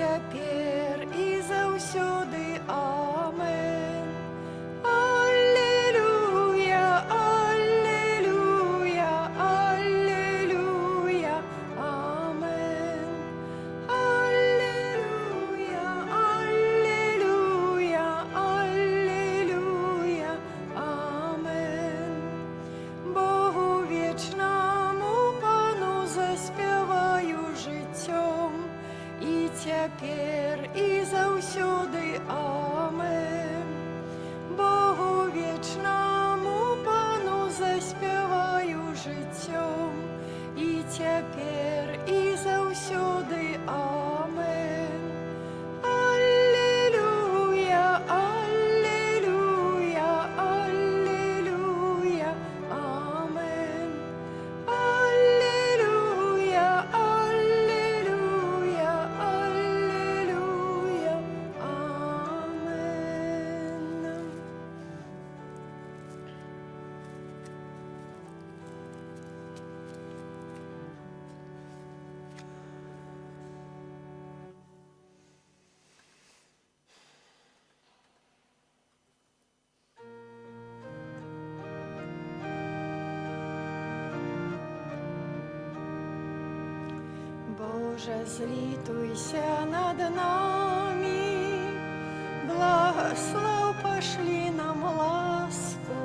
цяпер і заўсёды. Амен. Аллилуйя, аллилуйя, аллилуйя. Амен. Аллилуйя, аллилуйя, аллилуйя. Амен. Богу вечному Пану заспяваю жыццём і цяпер і заўсёды. Амен. Богу вечному Пану заспяваю жыццём і цяпер і заўсёды. Амен. Аллилуйя, аллилуйя, аллилуйя. Амен. Аллилуйя, аллилуйя, аллилуйя. Амен. Боже, злітуйся над нами, благослов пошли нам ласку,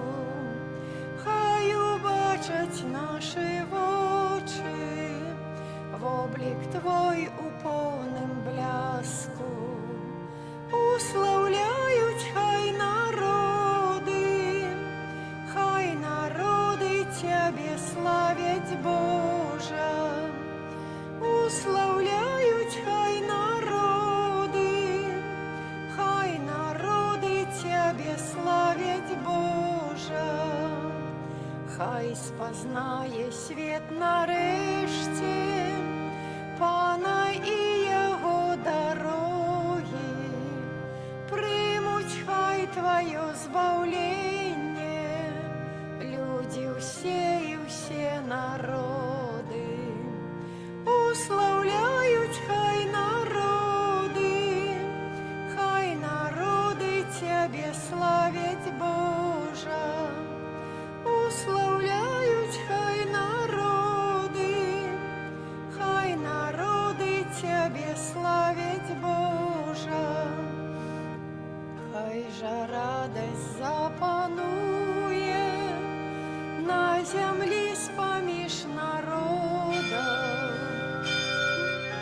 хай убачать наші очі, в облік Твой у повним бляску. Уславляють хай народи Тебе славять, Боже. Уславляють хай народи Тебе славять, Боже. Хай спознає світ нарешті Пана і Його дороги, примуть хай Твоє збавлення, люди всі і всі народи. Уславляють хай народи Тебе славять, Боже. Уславляють хай народи Тебе славять, Боже. Хай же радость запанує на землі з-поміж народа.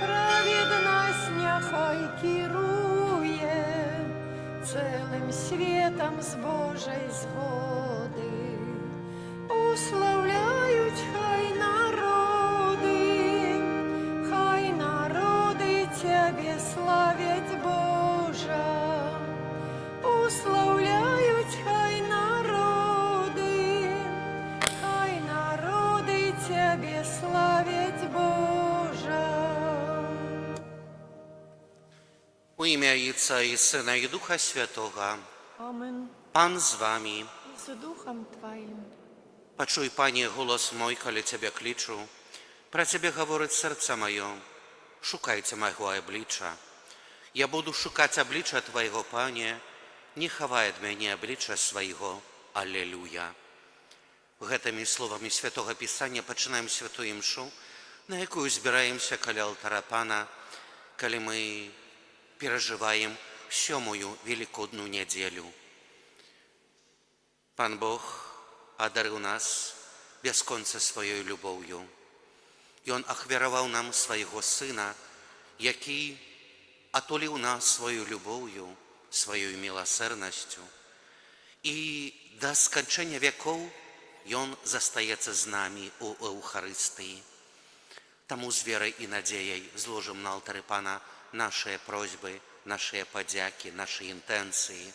Праведность нехай керує целым світом з Божої згоди. Уславляють хай народи Тебе славять, Боже. Уславляють хай народи Тебе славять, Боже. У ім'я Отця і Сина і Духа Святого. Amen. Пан з вами. Z duchem Twoim. Почуй, Пані, голос мой, коли Тебе кличу. Про Тебе говорить серце моє. Шукайте мого обличчя. Я буду шукати обличчя Твоего, Пане. Не ховай від мене обличчя Своего. Аллилуйя. Гэтымі словамі Святого Писання починаємо святу імшу, на яку збираємося каля алтара Пана, коли ми переживаем сьомую великодную неделю. Пан Бог одарил нас без конца своей любовью. И Он ахвяровал нам своего Сына, який отулил нас свою любовью, своей милосердностью. И до скончания веков и Он застається з нами у Евхаристии. Тому з верой и надеей зложим на алтаре Пана наши просьбы, наши подяки, наши интенции.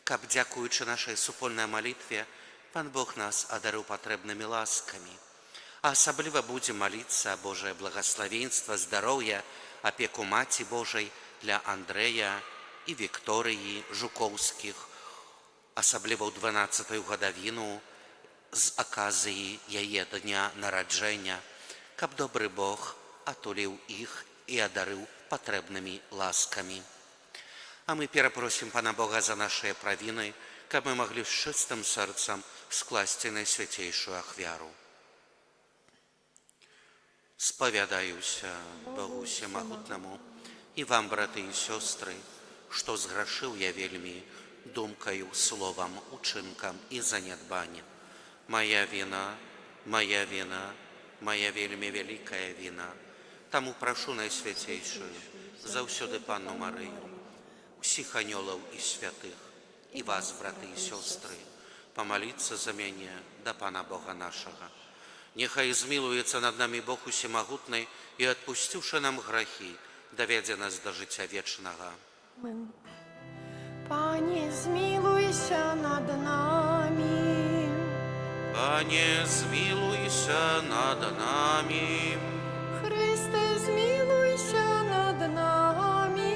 Каб, дякуючи нашей супольной молитве, Пан Бог нас одарил потребными ласками. А особливо будем молиться о Божие благословенство, здоровье, опеку Мати Божией для Андрея и Виктории Жуковских, особливо в 12-ю годовину з оказії яє дня народження, каб добрий Бог отулив їх и одарил потребными ласками. А мы перепросим Пана Бога за наши провины, как мы могли с чистым сердцем скласти Найсвятейшую Ахвяру. Сповядаюся Богу Всемогутному и вам, браты и сестры, что сгрешил я вельми думкою, словом, учинком и занедбанием. Моя вина, моя вина, моя вельми великая вина. Тому прошу Найсвятейшую, завсёды Панну Марию, всех анёлов и святых, и вас, браты и сестры, помолиться за меня до Пана Бога нашего. Нехай змилуется над нами Бог Усемогутный и, отпустивши нам грехи, доведе нас до життя вечного. Амин. Пане, змилуйся над нами. Пане, змилуйся над нами. Христе, змилуйся над нами.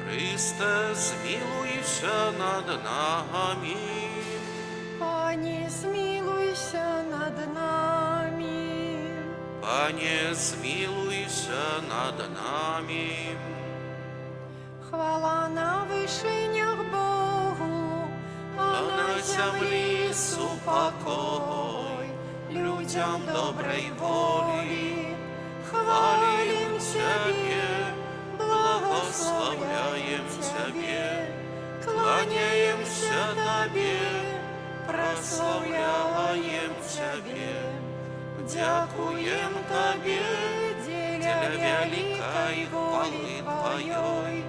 Христе, змилуйся над нами. Пане, змилуйся над нами. Пане, змилуйся над нами. Хвала на вишенях Богу, А на землі супокой людям доброй воли. Хвалим Тебе, благословляем Тебе, кланяемся Тебе, прославляем Тебе, дякуем Тебе, деля великой хвалы Твоей.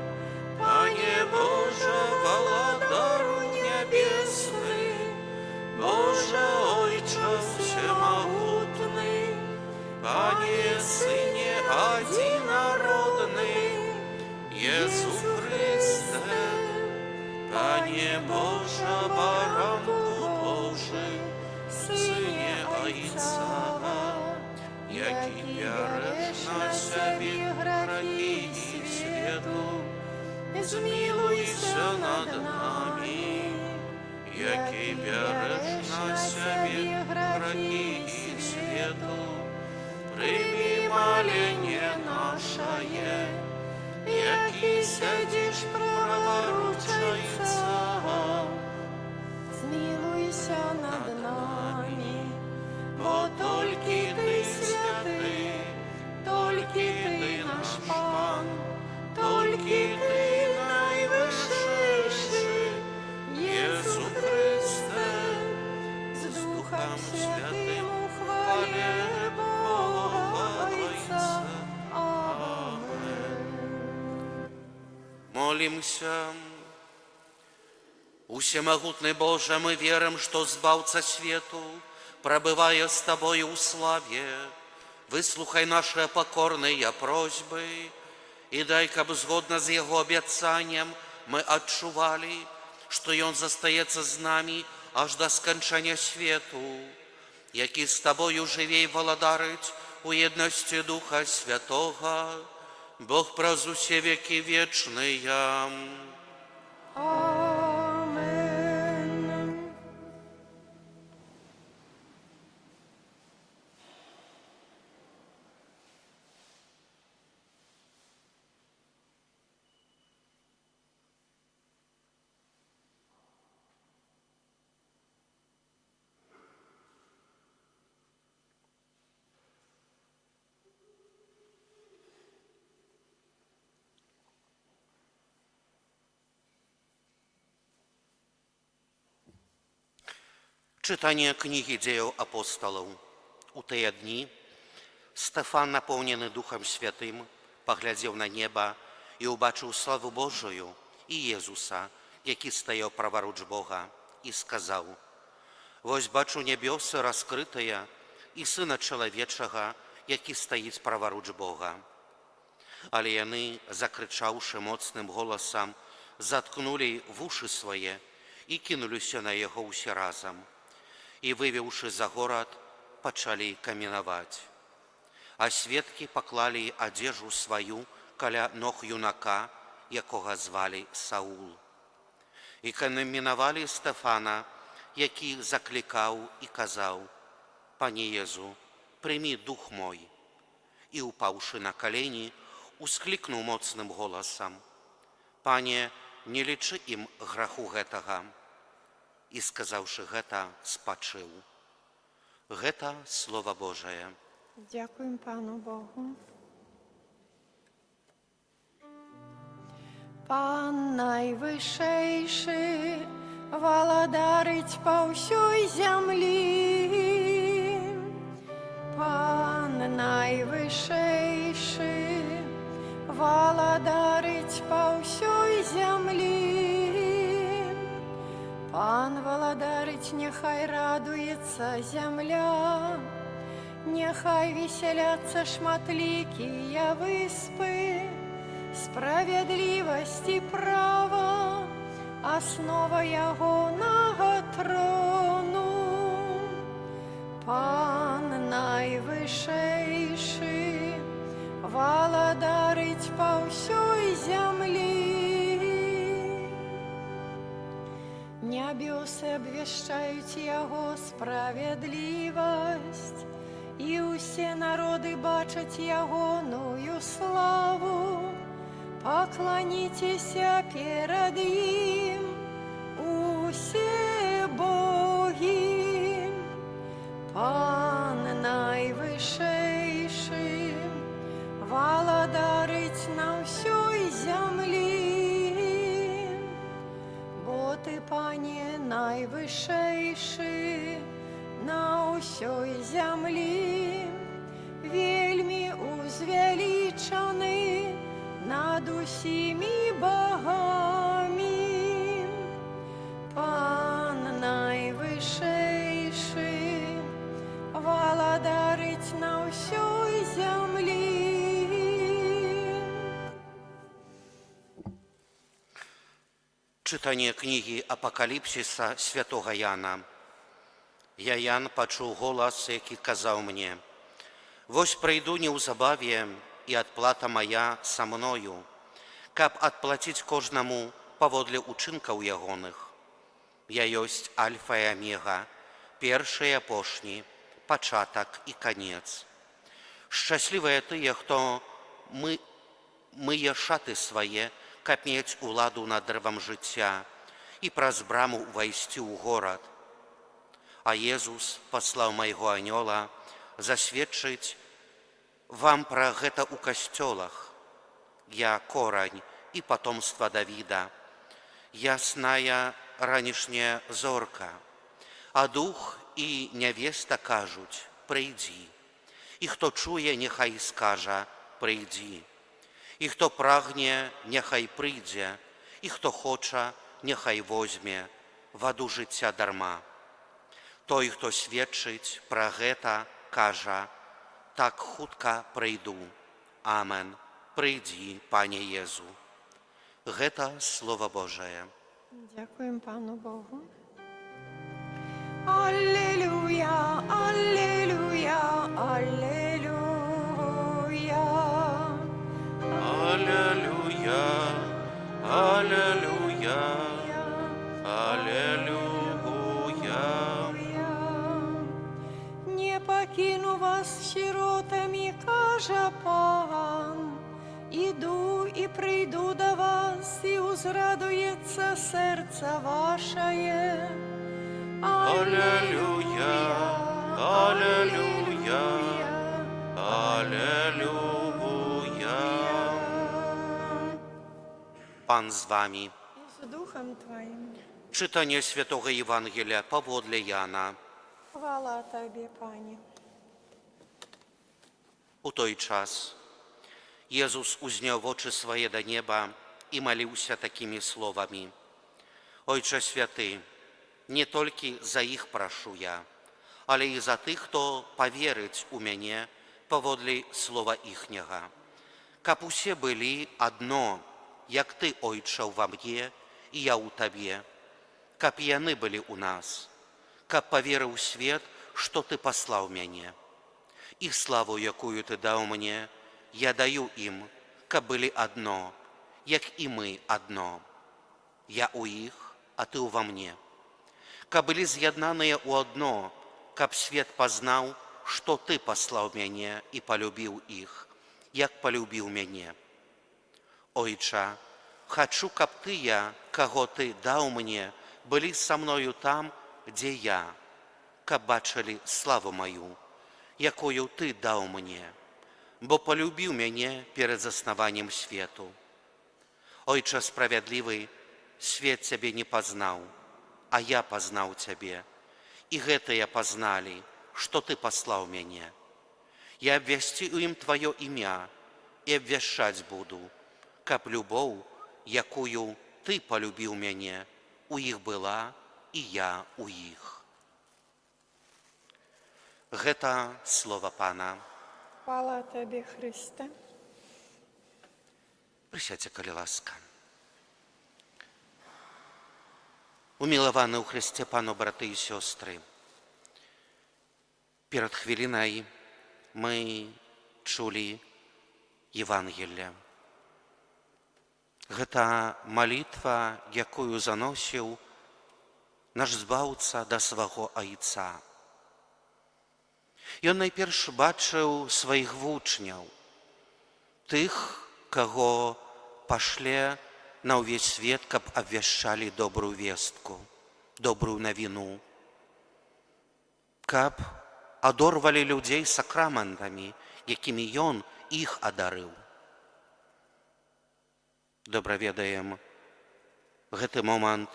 Пане Боже, Володару небесный, Боже, Отче всемогутный, Пане Сыне одинородный, Иисус Христе, Пане Боже, Баранку Божий, Сыне Отца, яки береш на себе грехи и свету, змилуйся над нами, яки береш на себе грехи и свету, прими моление наше, яки сидишь праворучайца. змилуйся над нами, бо тільки Ти святий, тільки Ти наш Пан, тільки Ти найвищий, Єсу Христе, з Духом Святим у хвалі Бога Отця. Амин. Молимся. Всемогутный Боже, мы верим, что Збавца свету, пробывая с Тобою в славе, выслухай наши покорные просьбы и дай, каб згодно с Его обещанием мы отчували, что Он застається з нами аж до скончания свету, який с Тобою живей володарить у едности Духа Святого, Бог праз усе веки вечные. Amen. Читание книги Деял апостолов. У тыя дні Стефан, наполнены Духом Святым, поглядел на небо и убачил славу Божию и Иисуса, який стоял праворуч Бога, и сказал: «Вось бачу небесы раскрытые, и Сына Человечего, який стоит праворуч Бога». Але яны, закричавши моцным голосом, заткнули в уши свои и кинулись на Его усе разом. И, вывевши за город, почали каменовать. А сведки поклали одежу свою каля ног юнака, якого звали Саул. І каменували Стефана, який закликав і казав: «Пане Єзу, прийми дух мой». і, упаўшы на калені, усклікнуў моцным голасам: «Пане, не лічы ім граху гэтага». І, сказаўшы гэта, спачыў. Гэта Слова Божае. Дякуємо Пану Богу. Пан найвышэйшы валадарыць па ўсёй зямлі. Пан найвышэйшы валадарыць па ўсёй зямлі. Пан валадарыць, няхай радуецца зямля, няхай весяляцца шматлікія выспы. Справядлівасць і права — аснова ягонага трону. Пан найвышэйшы валадарыць па ўсёй зямлі. Нябёсы абвяшчаюць яго справядлівасць, і ўсе народы бачаць ягоную славу. Пакланіцеся перад ім, усе богі. Пан найвышэйшы валадарыць на ўсёй зямлі. Бо ты, Пане, найвышэйшы на ўсёй зямлі, вельмі узвялічаны над усімі богамі. Пан найвышэйшы валадарыць на ўсёй зямлі. Чытанне кнігі Апакаліпсіса святога Яна. Я, Ян, пачуў голас, які казаў мне: «Вось прыйду неўзабаве, і адплата мая са мною, каб адплаціць кожнаму паводле учынкаў ягоных. Я ёсць Альфа і Омега, першы і апошні, пачатак і канец. Шчаслівыя тыя, хто мые шаты свае, каб мець уладу над дрэвам жыцця і праз браму ўвайсці ў горад. А Езус паслаў майго анёла засведчыць вам пра гэта ў касцёлах. Я корань і патомства Давіда, ясная ранішняя зорка. А дух і нявеста кажуць: прыйдзі. І хто чуе, няхай скажа: прыйдзі. І хто прагне, няхай прыйдзе. І хто хоча, няхай возьме ваду жыцця дарма. Той, хто сведчыць пра гэта, кажа: так хутка прыйду. Амен. Прыйдзі, Пане Езу». Гэта Слова Божае. Дякуємо Пану Богу. Аллилуйя, аллилуйя, аллилуйя. Аллилуйя, аллилуйя, аллилуйя. Не покину вас сиротами, каже Пан. Іду і прийду до вас, і узрадується серце ваше. Аллилуйя, аллилуйя, аллилуйя. Пан з вами. І з Духом Твоїм. Читання Святого Євангелія паводле Яна. Хвала Тобі, Пані. У той час Езус узняў вочы свае да неба і маліўся такімі словамі: «Ойче святы, не толькі за іх прашу я, але і за тых, хто паверыць у мяне паводле слова іхняга, каб усе былі адно, як ты, Ойче, ва мне і я ў табе, каб яны былі ў нас, каб паверыў свет, што ты паслаў мяне. І славу, якую ты даў мне, я даю ім, каб былі адно, як і мы адно. Я ў іх, а ты ўва мне. Каб былі з'яднаныя ў адно, каб свет пазнаў, што Ты паслаў мяне і палюбіў іх, як палюбіў мяне. Ойча, хачу, каб тыя, каго Ты даў мне, былі са мною там, дзе я, каб бачылі славу маю, якую Ты даў мне, бо палюбіў мяне перад заснаваннем свету. Ойча справядлівы, свет Цябе не пазнаў, а я пазнаў Цябе, і гэтыя пазналі, што Ты паслаў мяне. Я абвясцю ім Тваё імя і абвяшчаць буду, каб любоў, якую Ты палюбіў мяне, у іх была і я у іх. Гэта слова Пана. Хвала Табе, Христе. Прысядзьце, калі ласка. Умілаваны ў Христе Пану, браты і сёстры, перад хвілінай мы чулі Євангелле. Гэта малітва, якую заносіў наш Збаўца да свайго Айца. Ён найперш бачыў сваіх вучняў, тых, каго пашле на ўвесь свет, каб абвяшчалі добрую вестку, добрую навіну, каб адорвалі людзей сакраментамі, якімі ён іх адарыў. Добра ведаем гэты момант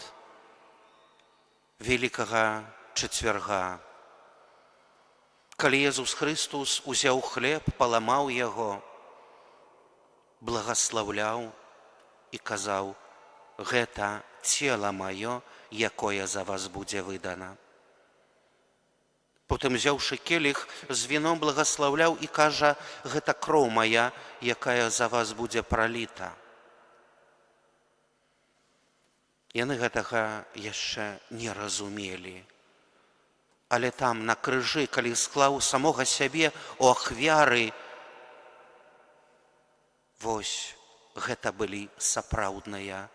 Вялікага чацвярга, калі Езус Христус узяў хлеб, паламаў яго, благаслаўляў і казаў: гэта цела маё, якое за вас будзе выдана. Потым, взяўшы келіх з віном, благаслаўляў і кажа: гэта кроў мая, якая за вас будзе праліта. Яны гэтага яшчэ не разумелі. Але там, на крыжы, калі склаў самога сябе у ахвяры, вось гэта былі сапраўдныя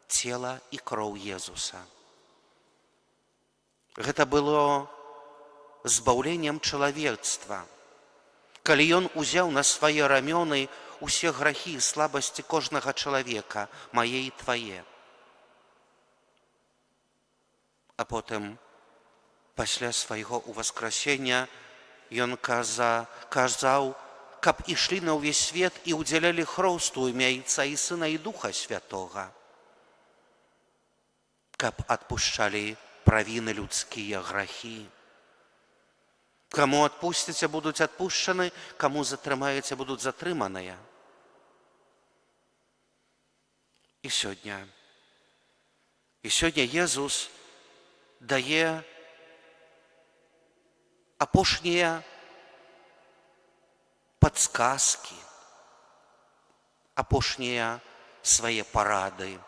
цела і кроў Езуса. Гэта было збаўленнем чалавецтва, калі ён узяў на свае рамёны усе грахі і слабасці кожнага чалавека, мае і твае. А потым, пасля свайго уваскрасення, ён казаў, каб ішлі на ўвесь свет і ўдзялялі хроўству імя Айца і Сына і Духа Святога, каб адпушчалі правіны людскія грахі. Каму адпусціце, будуць адпушчаны, каму затрымаеце, будуць затрыманыя. І сёння Езус дае апошнія падсказкі, апошнія свае парады.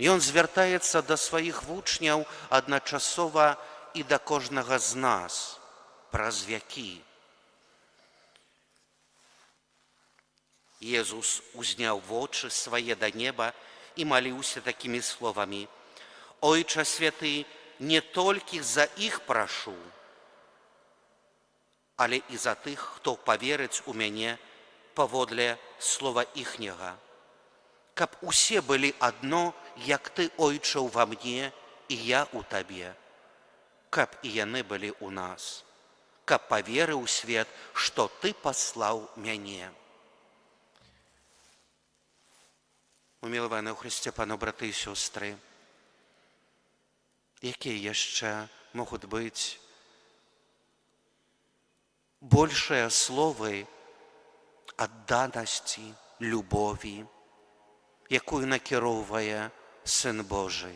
Ён звяртаецца да сваіх вучняў адначасова і да кожнага з нас праз вякі. Езус узняў вочы свае да неба і маліўся такімі словамі: Ойча святы, не толькі за іх прашу, але і за тых, хто паверыць у мяне паводле слова іхняга, каб усе былі адно, як ты, Ойча, ва мне і я у табе, каб і яны былі ў нас, каб паверыў свет, што ты паслаў мяне. Умілаваны ў Христе Пану, браты і сёстры, якія яшчэ могуць быць большыя словы адданасці, любові, якую накіроўвае Сын Божы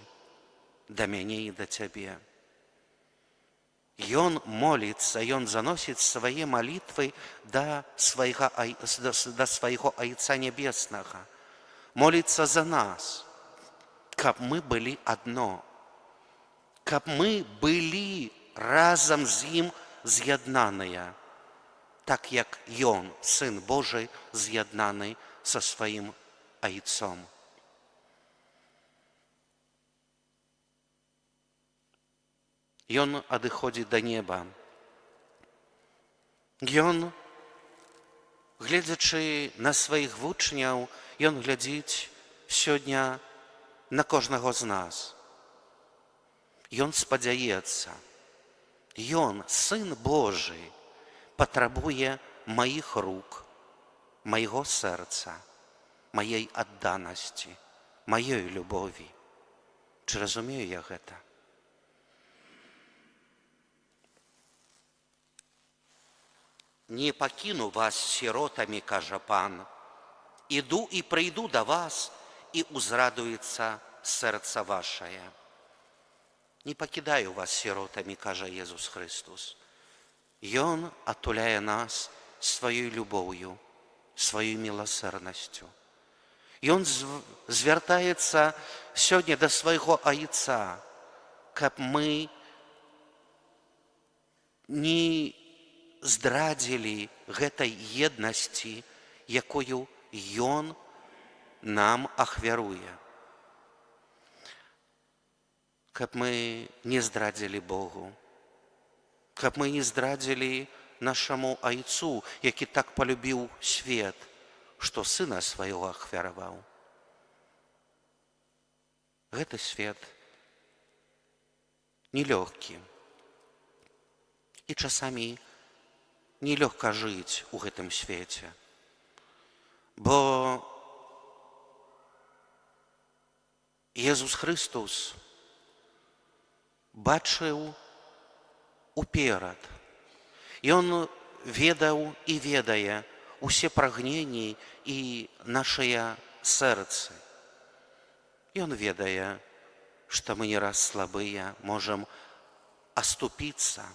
да мяне і да цябе. Ён моліцца, ён заносіць свае малітвы да свайго Айца Нябеснага, моліцца за нас, каб мы былі адно, каб мы былі разам з ім з'яднаныя, так як ён, Сын Божий, з'яднаны са сваім Айцом. Ён адыходзіць да неба, Ён, гледзячы на сваіх вучняў, ён глядзіць сёння на кожнага з нас. Ён спадзяецца, ён, Сын Божы, патрабуе маіх рук, майго сэрца, маей адданасці, маёй любові. Чи разумею я гэта? Не пакіну вас сіротамі, кажа Пан, іду і прыйду да вас, і узрадуецца сэрца вашае. Не пакідаю вас сіротамі, кажа Езус Христус. Ён атуляе нас сваёй любоўю, сваёй міласэрнасцю. Ён звяртаецца сёння да свайго Айца, каб мы не здрадзілі гэтай еднасці, якую ён нам ахвяруе. Каб мы не здрадзілі Богу, каб мы не здрадзілі нашаму Айцу, які так полюбіў свет, што Сына свайго ахвяраваў. Гэты свет нелёгкі. І часамі нелёгка жыць у гэтым свеце. Бо Езус Христус бачыў уперад. Ён ведаў і ведае усе прагненні і нашыя сэрцы. Ён ведае, што мы не раз слабыя, можам аступіцца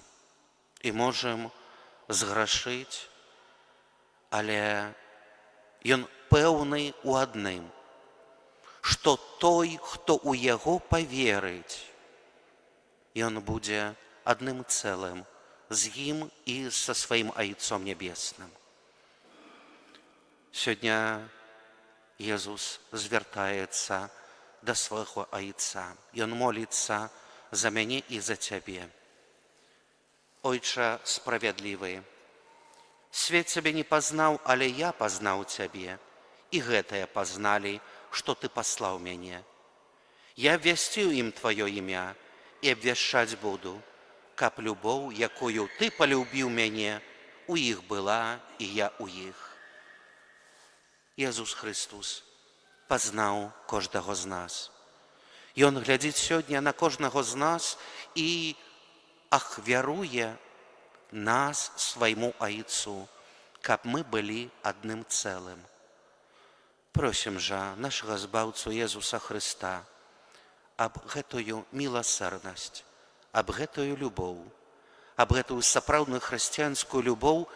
і можам зграшыць, але ён пэўны у адным, што той, хто ў яго паверыць, ён будзе адным цэлым з ім і са сваім Айцом Нябесным. Сёння Езус звяртаецца да свайго Айца. Ён моліцца за мяне і за цябе. Ойча справядлівы, свет цябе не пазнаў, але я пазнаў цябе, і гэтае пазналі, што ты паслаў мяне. Я абвясціў ім тваё імя і абвяшчаць буду, каб любоў, якую ты палюбіў мяне, у іх была і я у іх. Езус Христус пазнаў кожнага з нас. Ён глядзіць сёння на кожнага з нас і ахвяруе нас свайму Айцу, каб мы былі адным цэлым. Просім жа нашага Збаўцу Езуса Христа аб гэтую міласэрнасць, аб гэтую любоў, аб гэтую сапраўдную хрысціянскую любоў,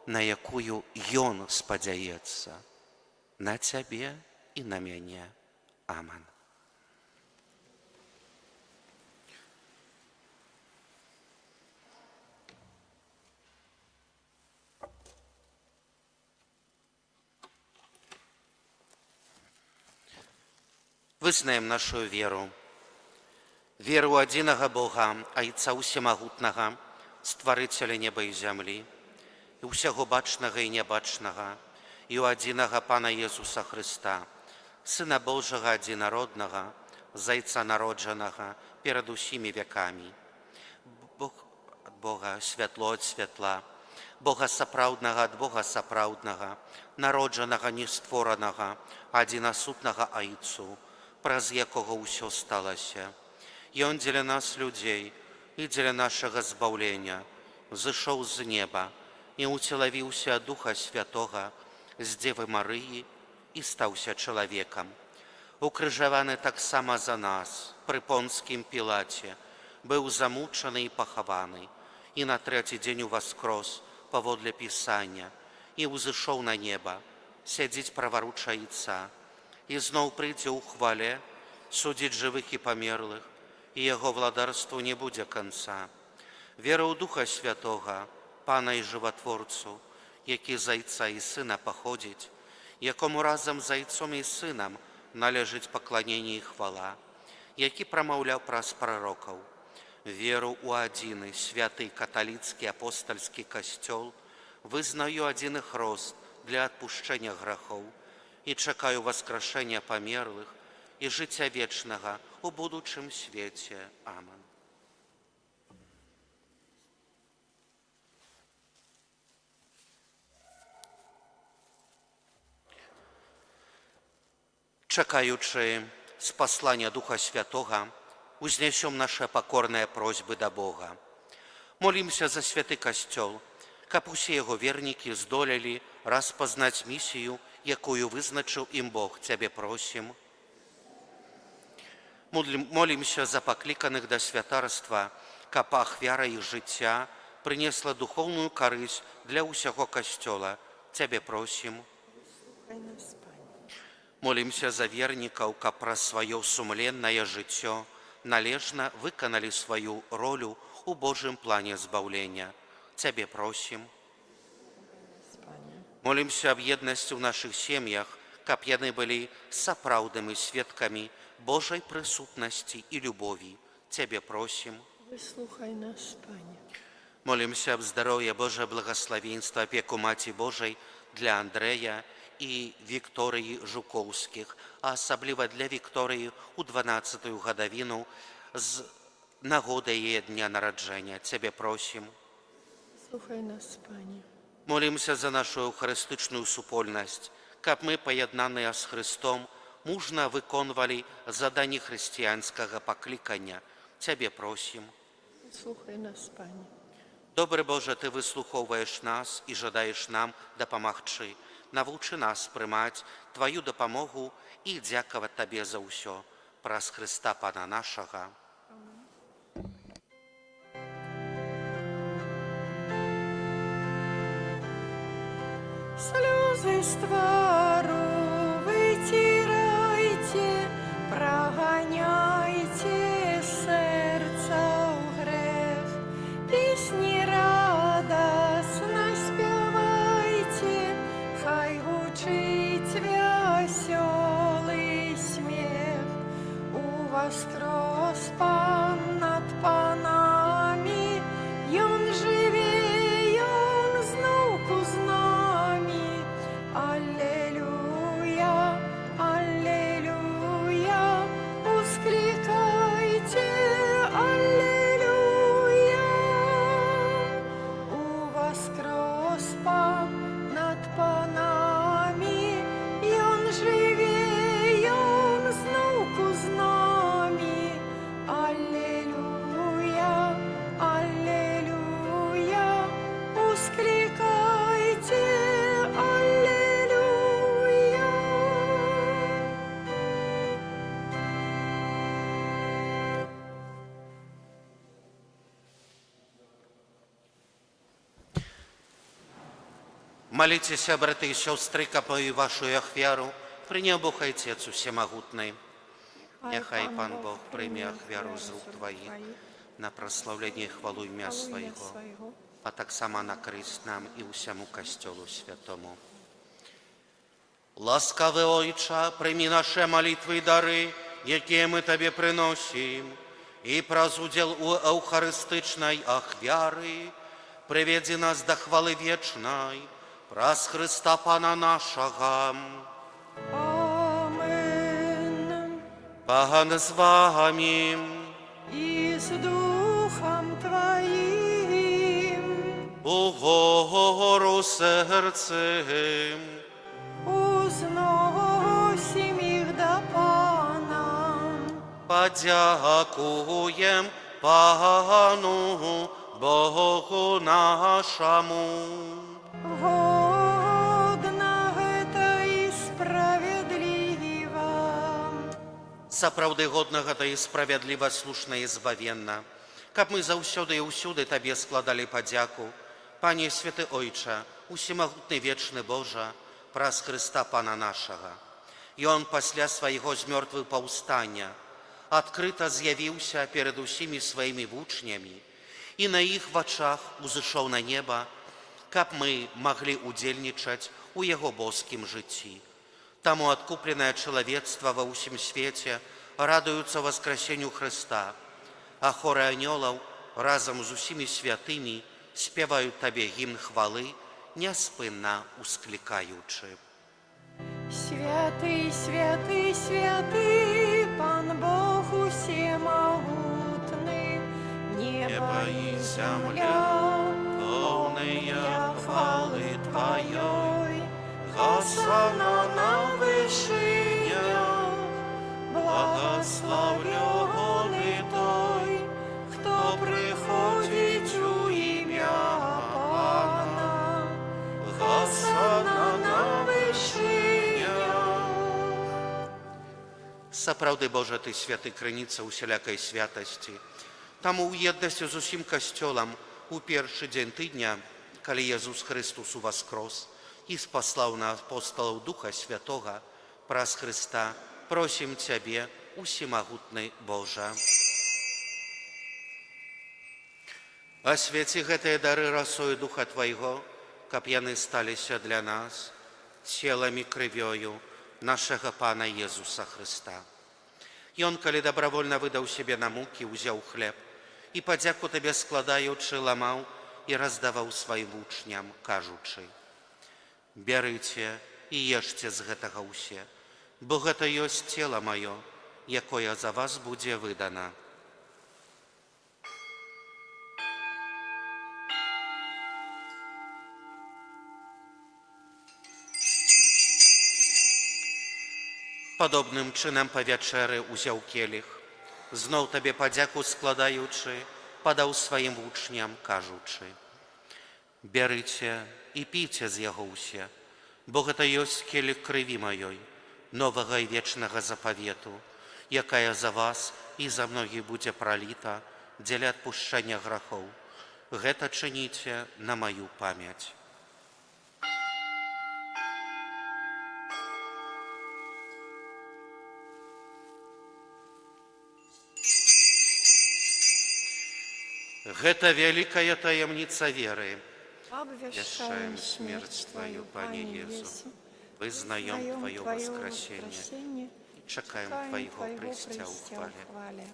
на якую ён спадзяецца, на цябе і на мяне. Аман. Вызнаем нашу веру. Веру ў адзінага Бога, Айца Усемагутнага, Стварыцеля неба і зямлі, і ўсяго бачнага і нябачнага, і ў адзінага Пана Езуса Христа, Сына Божага адзінароднага, Зайца народжанага перад усімі вякамі. Бог ад Бога, святло ад святла, Бога сапраўднага ад Бога сапраўднага, народжанага нестворанага, адзінасутнага Айцу, праз якога ўсё сталася. Ён дзеля нас, людзей, і дзеля нашага збаўлення, зышоў з неба і ўцелавіўся ад Духа Святога з Дзевы Марыі і стаўся чалавекам. Укрыжаваны таксама за нас пры Понскім Пілаце, быў замучаны і пахаваны, і на трэці дзень уваскрос паводле Пісання, і ўзышоў на неба, сядзіць праваруч Айца, і зноў прыйдзе ў хвале, судзіць жывых і памерлых, і яго владарству не будзе канца. Вера ў Духа Святога, Пана і Жыватворцу, які з Айца і Сына паходзіць, якому разам з Айцом і Сынам належыць пакланенне і хвала, які прамаўляў праз прарокаў. Веру ў адзіны святы каталіцкі апостальскі касцёл, Вызнаю адзіны хрост для адпушчэння грахоў і чакаю воскрешэння памерлых і жыцця вечнага у будучым свеце. Амен. Чакаючы спаслання Духа Святога, узнясём наsze пакорныя просьбы да Бога. Молімся за святы касцёл, каб усе яго вернікі здолелі распазнаць місію, якую вызначыў ім Бог. Цябе просім. Молімся за пакліканых да святарства, каб ахвяра іх жыцця прынесла духоўную карысць для ўсяго касцёла. Цябе просім. Слухай нас, Пане. Молімся за вернікаў, каб праз сваё сумленнае жыццё належна выканалі сваю ролю у Божым плане збаўлення. Цябе просім. Пане. Молімся аб еднасці ў нашых сем'ях, каб яны былі сапраўднымі сведкамі Божай прысутнасці і любові. Цябе просім. Выслухай нас, Пане. Молімся аб здароўя Божае благаславенства, апеку Маці Божай для Андрэя і Вікторыі Жукоўскіх, а асабліва для Вікторыі ў 12-ю гадавіну з нагодай яе дня нараджэння. Цябе просім. Слухай нас, Пане. Молімся за нашу еўхарыстычную супольнасць, каб мы, паяднаныя з Христом, мужна выконвалі заданні хрысціянскага паклікання. Цябе просім. Слухай нас, Пане. Добры Боже, Ты выслухоўваеш нас і жадаеш нам дапамагчы. Навучы нас прымаць Тваю дапамогу і дзякаваць Табе за ўсё. Праз Хрыста Пана нашага. Слезы с твару вытирайте, прогоняйте сердца в грех. Песни радостно спевайте, хай гучить веселый смех. У воскрес Пан над панами, Ён живе, Ён знову з нами. Аллилуйя, аллилуйя, ускликайте, аллилуйя. У воскрес Пан над панами, Ён живе, Ён знову з нами. Аллилуйя, аллилуйя, ускликайте, аллилуйя. Моліться, брати і сестри, капаю вашу ахвяру, прийняв Бог Отець Усемогутний. Нехай Пан Бог прийме ахвяру з рук Твоїх на прославлення і хвалу ім'я Своєго, а так само на користь нам і усьому костьолу святому. Ласкавий Ойче, прийми наші молитви і дари, які ми Тобі приносимо, і праз уділ у евхаристичної ахвяри приведи нас до хвали вічної, праз Христа Пана нашого. Амен. Пан з вами. И с Духом Твоим Угору серцем. узносим их до Пана. Подякуєм Пану Богу нашому. Годно это и справедливо. Сапраўды годна гэта і справядліва, слушна і збавенна. Каб мы заўсёды і ўсюды Табе складалі падзяку, Пане святы Ойча, усемагутны вечны Божа, праз Хрыста Пана нашага. Ён пасля свайго з мёртвых паўстання адкрыта з'явіўся перад усімі сваімі вучнямі і на іх вачах узышоў на неба, каб мы маглі удзельнічаць у яго боскім жыцці. Таму адкупленае чалавецтва ва ўсім свеце радуюцца воскресенню Хрыста, а хоры анёлаў разам з усімі святымі спяваюць Табе гімн хвалы неспинно ускликаючи. Святий, святий, святий, Пан Бог усемогутний, небо и земля, полная хвалы Твоей. Хосанна на вышинях, благословленный той, кто приходит у ім'я Пана. Хосанна на вышинях. Сапраўды, Божа, Ты святы крыніца усялякай святасці. Таму ў еднасці з усім касцёлам у першы дзень тыдня, калі Езус Христус уваскрос і спаслаў на апостолаў Духа Святога, праз Христа просім Цябе, усемагутны Божа. Асвяці гэтыя дары расою Духа Твайго, каб яны сталіся для нас целам і крывёю нашага Пана Езуса Христа. Ён, калі добровольно выдаў сябе на мукі, узяў хлеб і, падзяку Табе складаючы, ламаў і раздаваў сваім вучням, кажучы: «Бярыце і ешце з гэтага ўсе, бо гэта ёсць цела маё, якое за вас будзе выдана». Падобным чынам па вячэры узяў келіх, зноў Табе падзяку складаючы, падаў сваім вучням, кажучы: «Бярыце і піце з яго ўсе, бо гэта ёсць келіх крыві маёй, новага і вечнага запавету, якая за вас і за многіх будзе праліта дзеля адпушчэння грахоў. Гэта чыніце на маю памяць». Гэта вялікая таямніца веры. Обвящаем смерть Твою, Пане Езу, вызнаем Твое воскресение, чакаем Твоего прыцця ў хвале.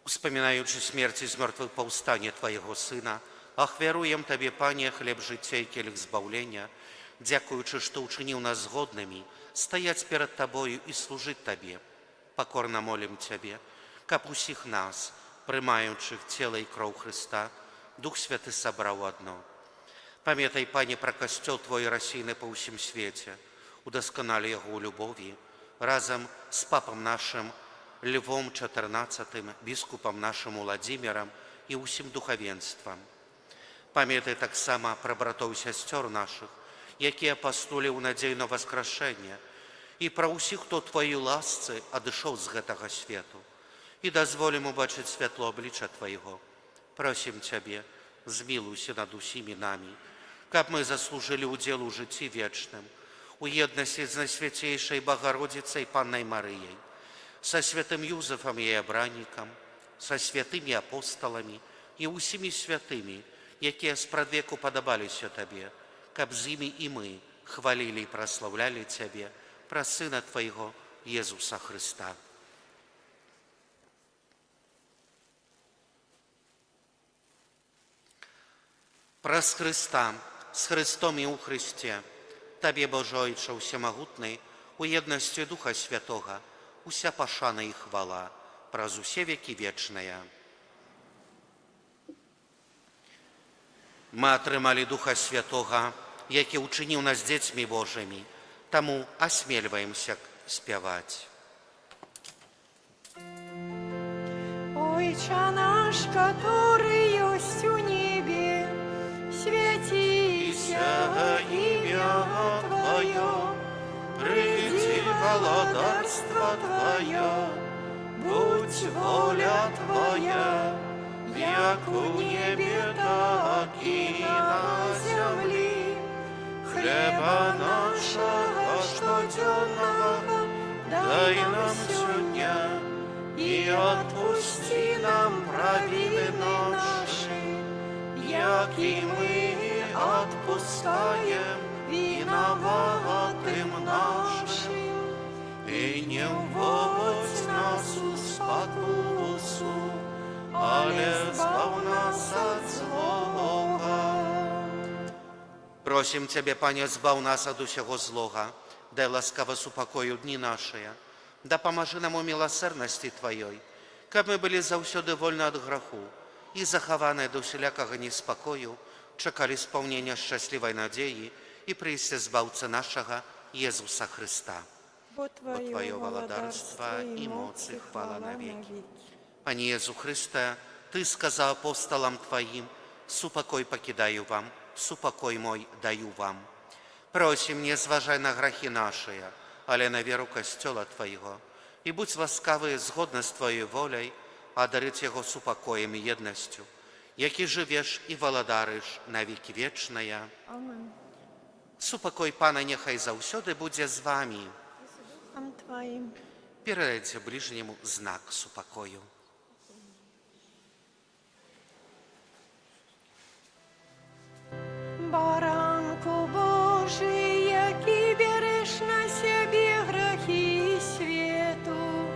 Успамінаючы смерць і з мёртвых паўстанне Твайго Сына, ахвяруем Табе, Пане, хлеб жыцця і келіх збаўлення, дзякуючы, што ўчыніў нас згоднымі стаяць перад Табою і служыць Табе. Пакорна молім Цябе, каб усіх нас, прымаючых цела і кроў Христа, Дух Святы сабраў адно. Памятай, Пане, пра касцёл Твой расійны па ўсім свеце, удасканалі яго ў любові, разам з папам нашым Львом XIV, біскупам нашым Уладзімірам і ўсім духавенствам. Памятай таксама пра братоў і сясцёр нашых, якія паснулі ў надзею на васкрашэнне, і пра ўсіх, хто Твоёй ласцы адышоў з гэтага свету. І дазволім убачыць святло аблічча Твайго. Просім Цябе, змілуйся над усімі намі, каб мы заслужылі ўдзел у жыцці вечным, у еднасці з Найсвяцейшай Багародзіцай Паннай Марыяй, са святым Юзефам і абраннікам, са святымі апосталамі і ўсімі святымі, якія спрадвеку падабаліся Табе, каб з імі і мы хвалілі і праслаўлялі Цябе праз Сына Твайго Езуса Христа. Праз Христа, з Христом і ў Христе, Табе, Божа Ойче Усемагутны, у еднасці Духа Святога, уся пашана і хвала, праз усе векі вечныя. Мы атрымалі Духа Святога, які ўчыніў нас дзецьмі Божымі, таму асмельваемся спяваць. Ойче наш, который есть у небе, святися имя Твое, приди володарство Твое, будь воля Твоя, як у небе, так и на земле. Хлеба нашего штоденного дай нам сегодня, и отпусти нам провины наши, як и мы отпускаем виноватым нашим. И не вводь нас в спокусу, але збав нас от злого. Просим Тебе, Пане, збав нас от усього злога, дай ласкаво супокою дни наши, да поможи нам у милосердности Твоей, каб мы были заўсёды вольны от граху и захаваныя до всялякага неспокою, чекали исполнения счастливой надеи и прийсти збавца нашего Иисуса Христа. Бо Твое владарство и моц и хвала навеки. Пане Иисус Христе, Ты сказал апостолам Твоим: «Супокой покидаю вам, супокой мой даю вам». Просим, не зважай на грахи наши, але на веру Костела Твоего, и будь ласкавый згодно с Твоей волей одарить Его супокоем и едностью, яки живешь и владарыш на веки вечные. Amen. Супокой Пана нехай заўсёды будзе з вами. Духом Твоим. Передайте ближнему знак супокою. Баранку Божий, який береш на себе грехи свету,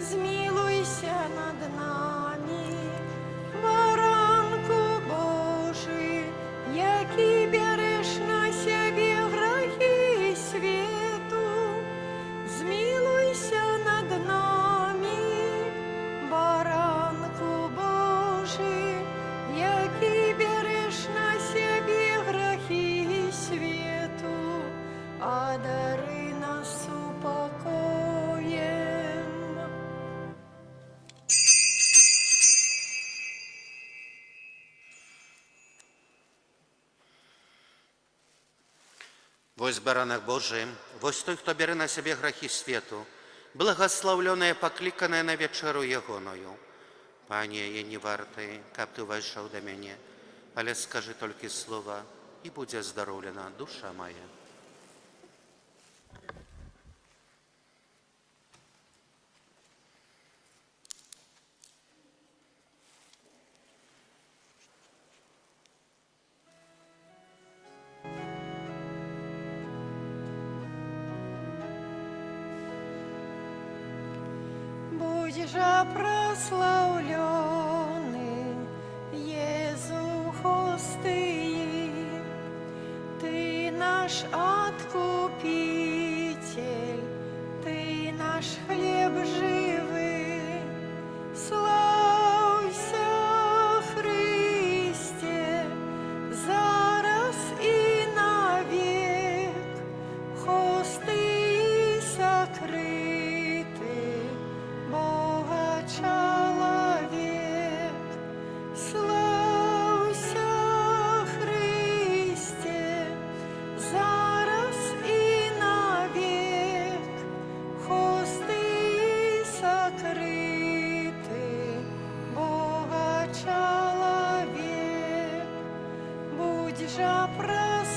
змилуйся над нами. Баранку Божий, який береш на себе грехи свету, змилуйся над нами. Баранку Божий, який береш на себе грехи свету, одари нас упокоем. Вось баранах Божий, вось той, хто бере на себе грехи свету, благословленное, покликанное на вечеру Егоною. Пане, я не вартый, каб Ты увайшаў до мяне, але скажи только слово, и будь оздоровлена душа моя. Будь же прославленный, Иисус Христый, Ты наш Откупитель, Ты наш хлеб живый. Славься, Христе, зараз и навек, хосты сокрыты, Бога человек. Славься, Христе, зараз и навек, хосты сокрыты, Бога человек. Будь же прославленный,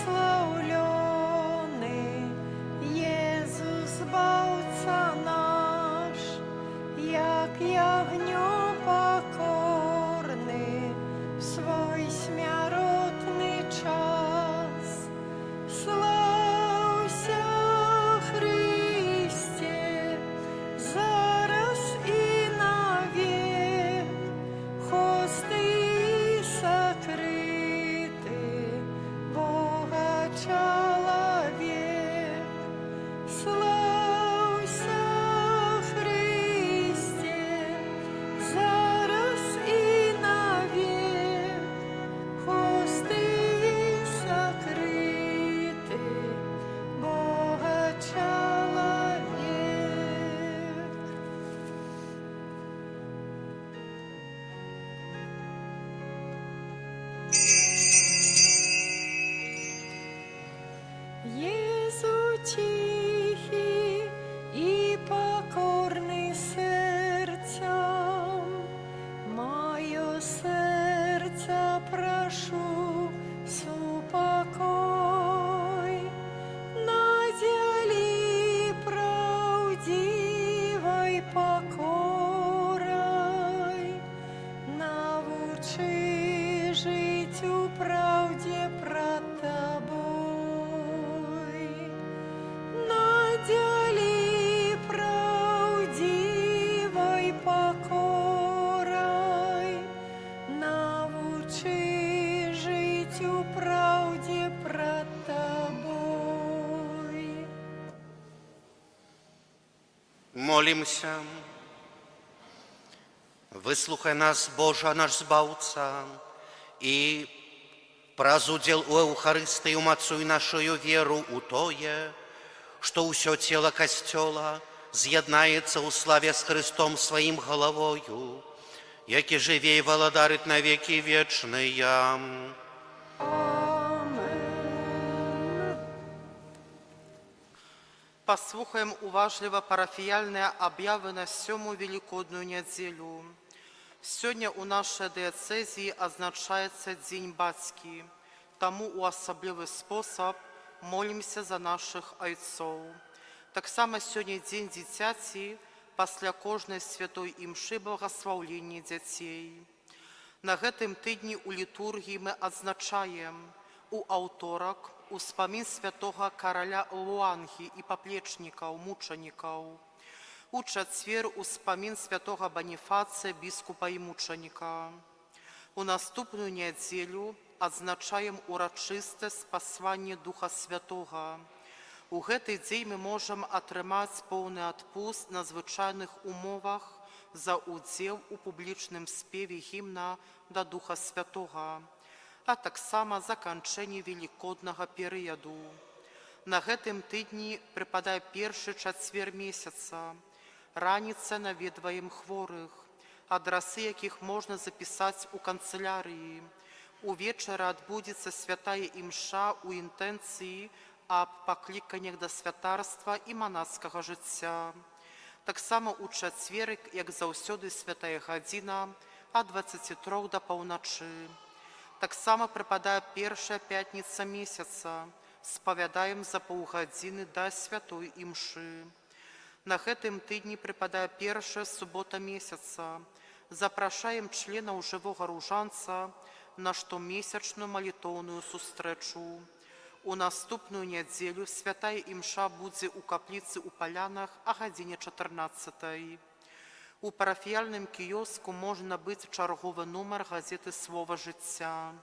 Иисус, Збавца наш, як ягнё покорный в свой смяротный час. Славься, Христе, зараз и навек, хосты сокрыты, Бога человек. Славься, Христе, Молимся. Выслухай нас, Боже, наш Збавца, и праз удзел у Эўхарыстыі умацуй нашую веру у тое, што ўсё цела Касцёла з'яднаецца ў славе з Христом сваім галавою, які жыве і валадарыць на векі вечныя. Послухаем уважливо парафіяльныя аб'явы на сёмую великодную нядзелю. Сёння ў нашай дыяцэзіі адзначаецца Дзень бацькі, таму у асаблівы спосаб молімся за нашых айцоў. Таксама сёння дзень дзіцяці, пасля кожнай святой імшы благаслаўлення дзяцей. На гэтым тыдні ў літургіі мы адзначаем у аўторак успамін святога караля Луангі і паплечнікаў, мучанікаў. У чацвер успамін святога Баніфацыя, біскупа і мучаніка. У наступную нядзелю адзначаем урачыстасць паслання Духа Святога. У гэты дзень мы можам атрымаць поўны адпуск на звычайных умовах за ўдзел у публічным спеве гімна да Духа Святога, а таксама заканчэнне велікоднага перыяду. На гэтым тыдні прыпадае першы чацвер месяца. Раніца наведваем хворых, адрасы якіх можна запісаць у канцылярыі. Увечары адбудзецца святая імша ў інтэнцыі аб пакліканнях да святарства і манаскага жыцця. Таксама ў чацвер, як заўсёды, святая гадзіна ад 23 да паўначы. Таксама прыпадае першая пятніца месяца. Спавядаем за паўгадзіны да святой імшы. На гэтым тыдні прыпадае першая субота месяца. Запрашаем членаў жывога ружанца на штомесячную малітоўную сустрэчу. У наступную нядзелю святая імша будзе ў капліцы ў Палянах а гадзіне 14. У парафіяльным кіёску можна набыць чарговы нумар газеты «Слова жыцця».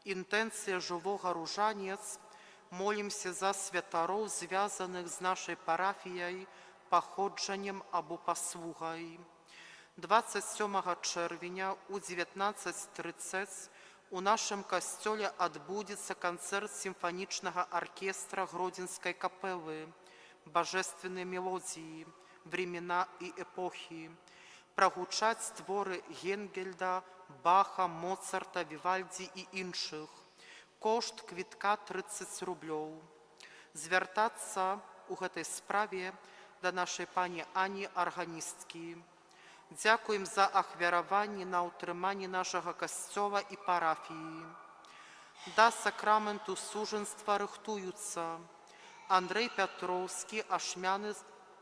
Інтэнцыя жывога ружанец. Молімся за святароў, звязаных з нашай парафіяй, паходжаннем або паслугай. 27 чэрвеня у 19:30 у нашым касцёле адбудзецца канцэрт сімфанічнага аркестра Гродзенскай капэлы «Божественные мелодии. Времена и эпохи». Прагучаць творы Генгельда, Баха, Моцарта, Вівальді і іншых. Кошт квітка 30 рублёў. Звяртацца ў гэтай справе да нашай пані Ані, арганісткі. Дзякуем за ахвяраванне на ўтрыманне нашага касцёла і парафіі. Да сакраменту сужэнства рыхтуюцца Андрэй Пятроўскі, ашмяны,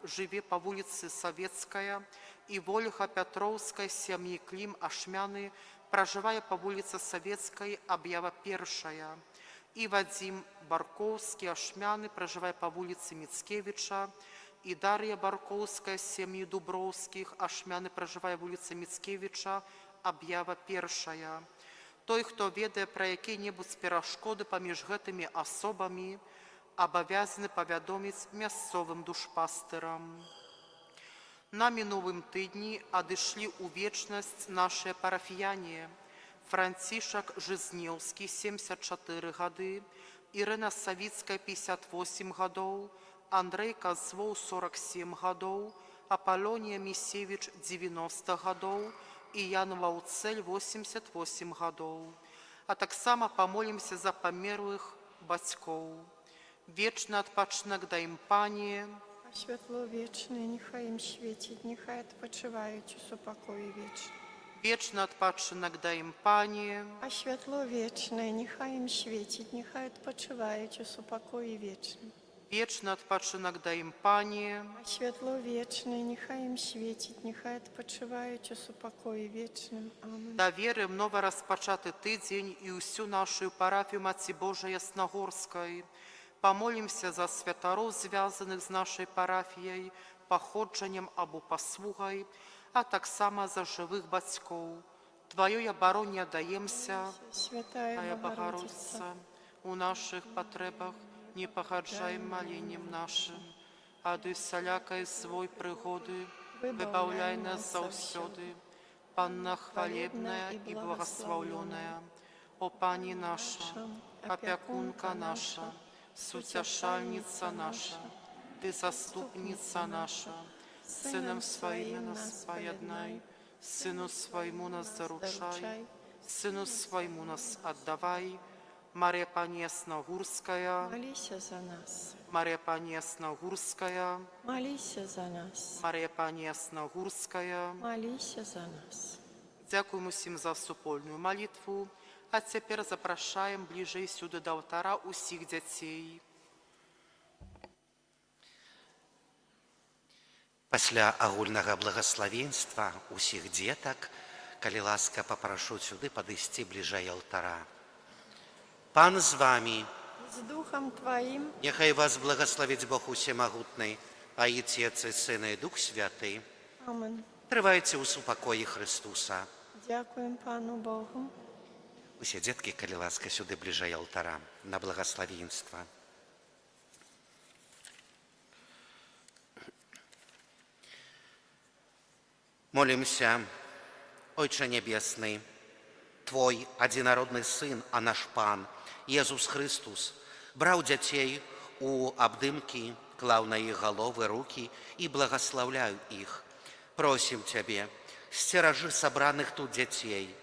жыве па вуліцы Савецкая, і Вольга Пятроўская, сям'і Клім, ашмяны, пражывае па вуліцы Савецкай, аб'ява першая. І Вадзім Баркоўскі, ашмяны, пражывае па вуліцы Міцкевіча, і Дар'я Баркоўская, сям'і Дуброўскіх, ашмяны, пражывае вуліцы Міцкевіча, аб'ява першая. Той, хто ведае пра якія-небудзь перашкоды паміж гэтымі асобамі, абавязаны павядоміць мясцовым душпастырам. На мінулым тыдні адышлі ў вечнасць нашыя парафіяне. Францішак Жизнеўскі, 74 гады, Ірына Савіцкая, 58 гадоў, Андрэй Казлоў, 47 гадоў, Апалонія Місевіч, 90 гадоў і Ян Лаўцэль, 88 гадоў. А таксама памолімся за памерлых бацькоў. Вечны адпачынак дай ім, Пане. А святло вечнае, нехай ім свеціць, нехай адпачываюць у супакоі вечным. Вечны адпачынак дай ім, Пане. А святло вечнае, нехай ім свеціць, нехай адпачываюць у супакоі вечным. Вечны адпачынак дай ім, Пане. А святло вечнае, нехай ім свеціць, нехай адпачываюць у супакоі вечным. Амэн. Даверым нова распачаты тыдзень і ўсю нашу парафію Маці Божай Яснагорскай. Памолімся за святароў, звязаных з нашай парафіяй, паходжаннем або паслугай, а таксама за жывых бацькоў. Тваёй абароне аддаемся, Святая Богородица, у нашых патрэбах не пагаджай маленнем нашым, ад усялякай злой прыгоды, выбаўляй нас заўсёды. Панна хвалебная і благословленная, о Пані наша, опекунка наша, суцяшальница наша, Ты заступница наша, Сыном Своим нас поєднай, Сыну Своему нас заручай, Сыну Своему нас отдавай. Мария Пані Ясногурская, Молися за нас. Мария Пані Ясногурская, Молися за нас. Мария Пані Ясногурская. Молися за нас. Дякуємо всім за супольную молитву, а тепер запрошаємо ближче сюди до алтара усіх дітей. Пасля агульнага благословенства усіх дзетак, калі ласка, папрашу сюды падысці бліжэй алтара. Пан з вами, С Духом Твоим, няхай вас благословіць Бог усемагутны, а і Отец, і Сын, і Дух Святы. амин. Трывайце ў супакоі Христуса. Дякуем Пану Богу. Усе дзеткі, калі ласка, сюды бліжэй алтара на благословенства. Молимся, Отче Небесный, Твой одинародный Сын, а наш Пан, Иисус Христос, брал детей у обдымки, клал на их головы руки и благословляю их. Просим Тебе, стережи собранных тут детей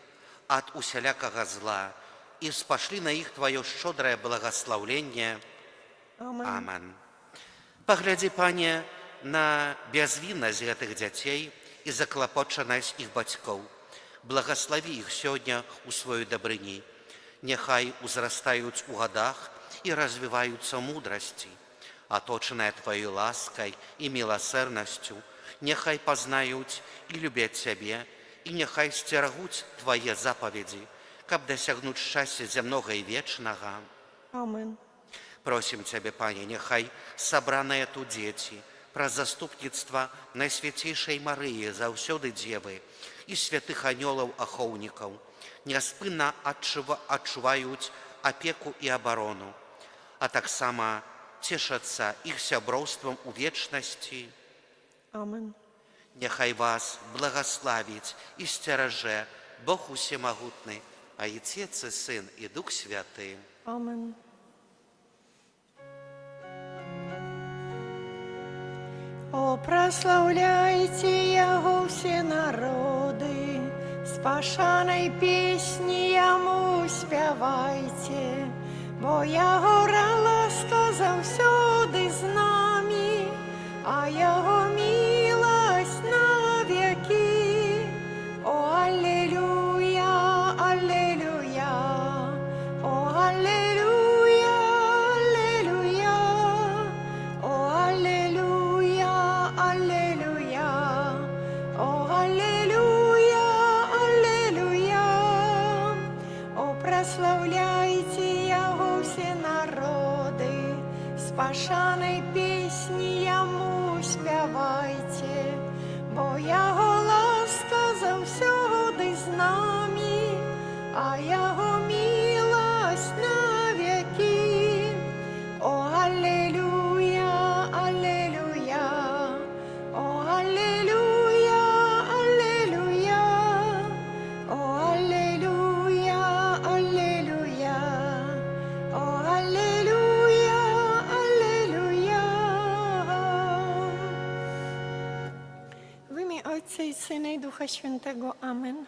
от усялякого зла и спошли на их Твое щедрое благословление. Амин. Амин. Погляди, Пане, на безвинность этих детей и заклопоченность их батьков. Благослови их сегодня у своей добрыни. Нехай узрастают у годах и развиваются мудрости. Оточенные Твоей лаской и милосердностью, нехай познают и любят Тебе, и нехай стерегут Твои заповеди, как досягнуть счастья земного и вечного. Амин. Просим Тебя, Пане, нехай собранные тут дети, про заступництво Найсвятейшей Марии, заўсёды Девы, и святых анёлаў-ахоўнікаў, няспынна адчуваюць опеку и оборону, а таксама цешацца их сяброўствам у вечности. Амин. Нехай вас благословить и стереже Бог усемогутный, а и Отец, и Сын, и Дух Святый. Амин. О, прославляйте Яго все народы, с пашаной песни Яму спявайте, бо Яго ласка заўсёды з нами, а Яго милость на веки. О, аллилуйя, аллилуйя, о, аллилуйя, аллилуйя, о, аллилуйя, аллилуйя, о, аллилуйя, аллилуйя. О, прославляйте Яго все народы, с пашаной песни Яму спявайте, бо Яго ласка заўсёды з нами, а Яго милость на веки. О, аллилуйя, аллилуйя, о, аллилуйя, аллилуйя, о, аллилуйя, аллилуйя, о, аллилуйя, аллилуйя. W imię Ojca i Syna i Ducha Świętego. Amen.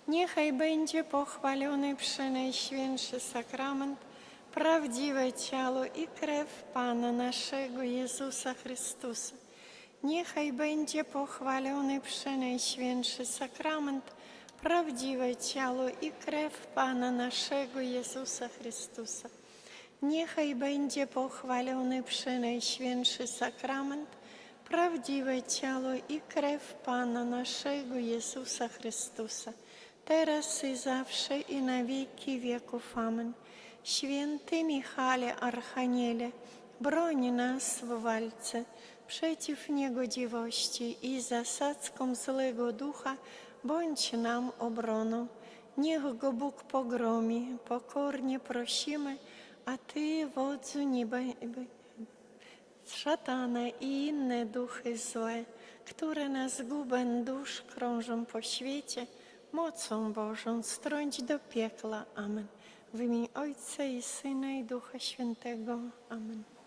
Niechaj będzie pochwalony Przenajświętszy Sakrament, prawdziwe ciało i krew Pana naszego Jezusa Chrystusa. Niechaj będzie pochwalony Przenajświętszy Sakrament, prawdziwe ciało i krew Pana naszego Jezusa Chrystusa. Niechaj będzie pochwalony Przenajświętszy Sakrament, prawdziwe ciało i krew Pana naszego Jezusa Chrystusa, teraz i zawsze i na wieki wieków. Amen. Święty Michale Archaniele, broń nas w walce przeciw niegodziwości i zasadzkom złego ducha, bądź nam obroną. Niech go Bóg pogromi, pokornie prosimy, a Ty, Wodzu szatana i inne duchy złe, które na zgubę dusz krążą po świecie, mocą Bożą strąć do piekla. Amen. W imię Ojca i Syna i Ducha Świętego. Amen.